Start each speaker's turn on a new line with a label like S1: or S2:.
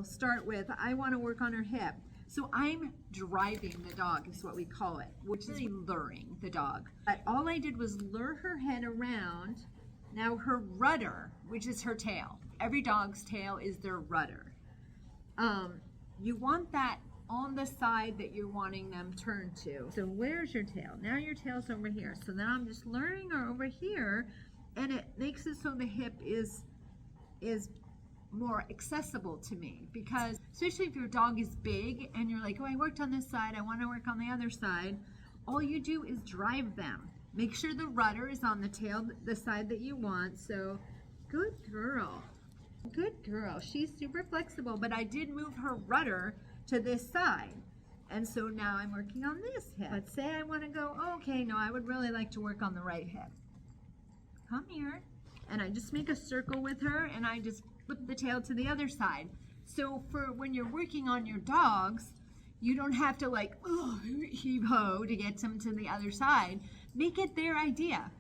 S1: We'll start with, I want to work on her hip. So I'm driving the dog is what we call it, which is luring the dog. But all I did was lure her head around. Now her rudder, which is her tail. Every dog's tail is their rudder. You want that on the side that you're wanting them turned to. So where's your tail? Now your tail's over here. So then I'm just luring her over here, and it makes it so the hip is more accessible to me, because especially if your dog is big and you're like, oh, I worked on this side, I want to work on the other side, all you do is drive them. Make sure the rudder is on the tail, the side that you want. So good girl. Good girl. She's super flexible, but I did move her rudder to this side. And so now I'm working on this hip. Let's say I want to go, oh, okay, no, I would really like to work on the right hip. Come here. And I just make a circle with her, and I just flip the tail to the other side. So for when you're working on your dogs, you don't have to like, oh, heave ho to get them to the other side. Make it their idea.